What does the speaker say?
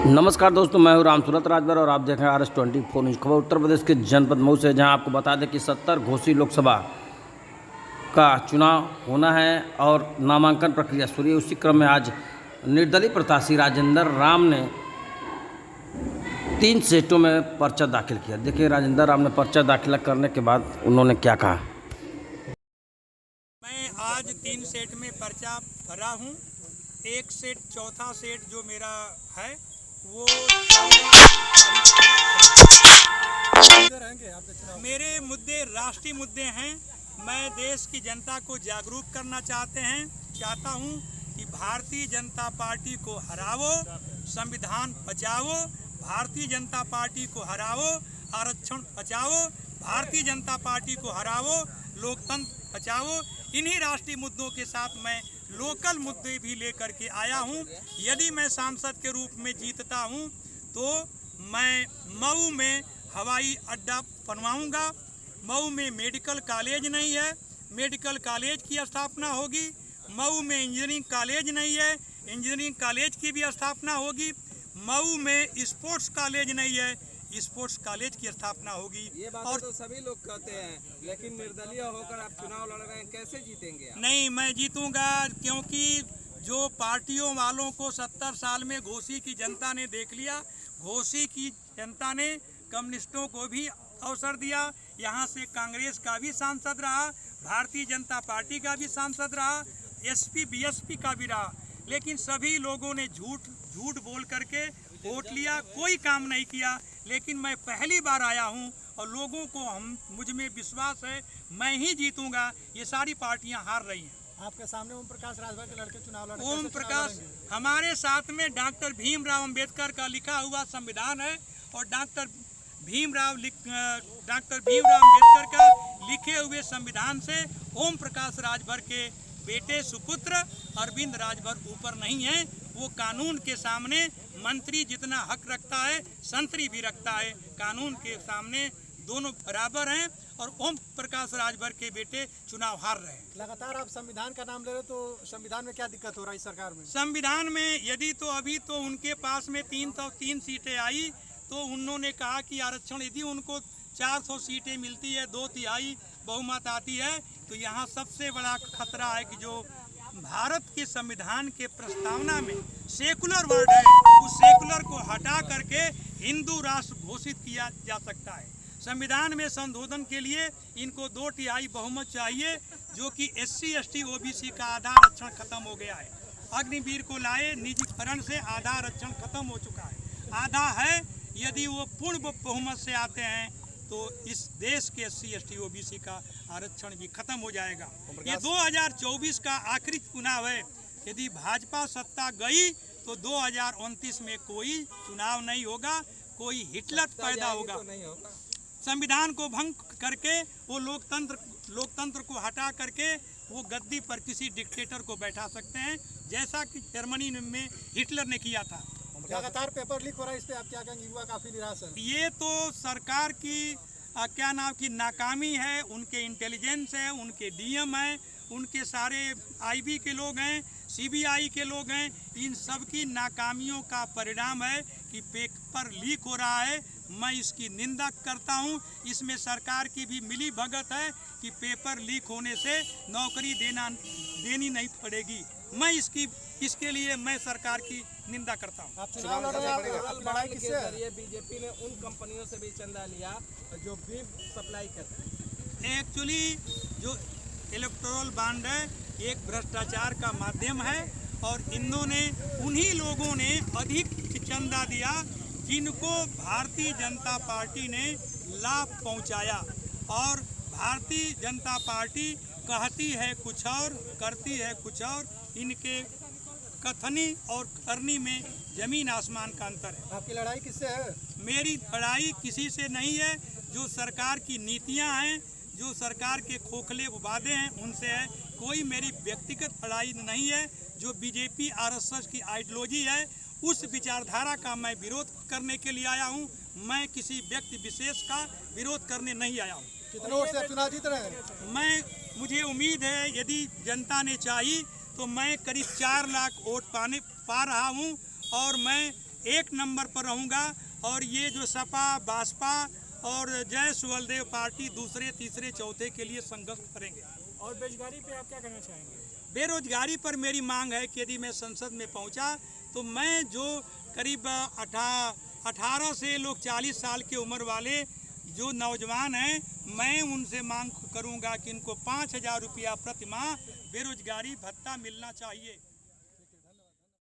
नमस्कार दोस्तों, मैं हूं राम सूरत राजभर और आप देख रहे हैं RS24 न्यूज़। खबर उत्तर प्रदेश के जनपद मऊ से, जहां आपको बता दें कि 70 घोसी लोकसभा का चुनाव होना है और नामांकन प्रक्रिया शुरू है। उसी क्रम में आज निर्दलीय प्रत्याशी राजेंद्र राम ने 3 सेटों में पर्चा दाखिल किया। देखिए राजेंद्र राम ने पर्चा दाखिल करने के बाद उन्होंने क्या कहा। मैं आज 3 सेट में पर्चा भरा हूँ। एक सेट, चौथा सेट जो मेरा है वो मेरे मुद्दे राष्ट्रीय मुद्दे हैं। मैं देश की जनता को जागरूक करना चाहता हूँ कि भारतीय जनता पार्टी को हराओ, संविधान बचाओ, भारतीय जनता पार्टी को हराओ, आरक्षण बचाओ, भारतीय जनता पार्टी को हराओ, लोकतंत्र बचाओ। इन्हीं राष्ट्रीय मुद्दों के साथ मैं लोकल मुद्दे भी लेकर के आया हूं। यदि मैं सांसद के रूप में जीतता हूं तो मैं मऊ में हवाई अड्डा बनवाऊंगा। मऊ में मेडिकल कॉलेज नहीं है, मेडिकल कॉलेज की स्थापना होगी। मऊ में इंजीनियरिंग कॉलेज नहीं है, इंजीनियरिंग कॉलेज की भी स्थापना होगी। मऊ में स्पोर्ट्स कॉलेज नहीं है, स्पोर्ट्स कॉलेज की स्थापना होगी। ये बात और तो सभी लोग कहते हैं, लेकिन निर्दलीय होकर आप चुनाव लड़ रहे हैं, कैसे जीतेंगे आप? नहीं, मैं जीतूंगा, क्योंकि जो पार्टियों वालों को 70 साल में घोसी की जनता ने देख लिया। घोसी की जनता ने कम्युनिस्टों को भी अवसर दिया, यहाँ से कांग्रेस का भी सांसद रहा, भारतीय जनता पार्टी का भी सांसद रहा, एसपी बीएसपी का भी रहा, लेकिन सभी लोगों ने झूठ बोल करके वोट लिया, कोई काम नहीं किया। लेकिन मैं पहली बार आया हूं और लोगों को मुझ में विश्वास है, मैं ही जीतूंगा। ये सारी पार्टियां हार रही हैं। आपके सामने ओम प्रकाश राजभर के लड़के चुनाव लड़ रहे हैं। ओम प्रकाश हमारे साथ में डॉक्टर भीमराव अंबेडकर का लिखा हुआ संविधान है और डॉक्टर भीमराव अंबेडकर का लिखे हुए संविधान से ओम प्रकाश राजभर के बेटे सुपुत्र अरविंद राजभर ऊपर नहीं है। वो कानून के सामने मंत्री जितना हक रखता है, संतरी भी रखता है। कानून के सामने दोनों बराबर हैं और ओम प्रकाश राजभर के बेटे चुनाव हार रहे हैं। लगातार आप संविधान का नाम ले रहे, तो संविधान में क्या दिक्कत हो रहा है इस सरकार में? संविधान में यदि तो अभी तो उनके पास में 303 सीटें आई, तो उन्होंने कहा कि आरक्षण यदि उनको 400 सीटें मिलती है, 2/3 बहुमत आती है, तो यहाँ सबसे बड़ा खतरा है कि जो भारत के संविधान के प्रस्तावना में सेकुलर वर्ड है, उस सेकुलर को हटा करके हिंदू राष्ट्र घोषित किया जा सकता है। संविधान में संशोधन के लिए इनको 2/3 बहुमत चाहिए, जो कि SC ST OBC का आधा आरक्षण खत्म हो गया है। अग्निवीर को लाए, निजीकरण से आधा आरक्षण खत्म हो चुका है, आधा है। यदि वो पूर्ण बहुमत से आते हैं तो इस देश के SC ST OBC का आरक्षण भी खत्म हो जाएगा। ये 2024 का आखिरी चुनाव है। यदि भाजपा सत्ता गई तो 2029 में कोई चुनाव नहीं होगा, कोई हिटलर पैदा होगा। संविधान को भंग करके वो लोकतंत्र को हटा करके वो गद्दी पर किसी डिक्टेटर को बैठा सकते हैं, जैसा कि जर्मनी में हिटलर ने किया था। लगातार पेपर लीक हो रहा है, इस पे आप क्या कहेंगे? युवा काफी निराश है। ये तो सरकार की की नाकामी है, उनके इंटेलिजेंस है, उनके DM हैं, उनके सारे IB के लोग हैं, CBI के लोग हैं। इन सब की नाकामियों का परिणाम है कि पेपर लीक हो रहा है। मैं इसकी निंदा करता हूं। इसमें सरकार की भी मिली भगत है कि पेपर लीक होने से नौकरी देनी नहीं पड़ेगी। मैं इसके लिए मैं सरकार की निंदा करता हूं। आप चुनाव लड़ रहे हैं, लड़ाई किससे है? बीजेपी ने उन कंपनियों से भी चंदा लिया जो बीफ सप्लाई करते हैं। एक्चुअली जो इलेक्टोरल बॉन्ड है एक भ्रष्टाचार का माध्यम है और इन्होंने उन्हीं लोगों ने अधिक चंदा दिया जिनको भारतीय जनता पार्टी ने लाभ पहुंचाया। और भारतीय जनता पार्टी कहती है कुछ और, करती है कुछ और। इनके कथनी और करनी में जमीन आसमान का अंतर है। आपकी लड़ाई किससे है? मेरी लड़ाई किसी से नहीं है। जो सरकार की नीतियां हैं, जो सरकार के खोखले वादे हैं, उनसे है। कोई मेरी व्यक्तिगत लड़ाई नहीं है। जो BJP RSS की आइडियोलॉजी है, उस विचारधारा का मैं विरोध करने के लिए आया हूं। मैं किसी व्यक्ति विशेष का विरोध करने नहीं आया हूं। कितने वोट से चुनाव जीत रहे हैं? मुझे उम्मीद है यदि जनता ने चाही तो मैं करीब 4 लाख वोट पा रहा हूं और मैं 1 नंबर पर रहूँगा। और ये जो सपा बासपा और जय सुहलदेव पार्टी दूसरे तीसरे चौथे के लिए संघर्ष करेंगे। और बेरोजगारी पे आप क्या कहना चाहेंगे? बेरोजगारी पर मेरी मांग है कि यदि मैं संसद में पहुंचा तो मैं जो करीब 18 से लोग 40 साल की उम्र वाले जो नौजवान हैं, मैं उनसे मांग करूंगा कि इनको 5,000 रुपया प्रति माह बेरोजगारी भत्ता मिलना चाहिए।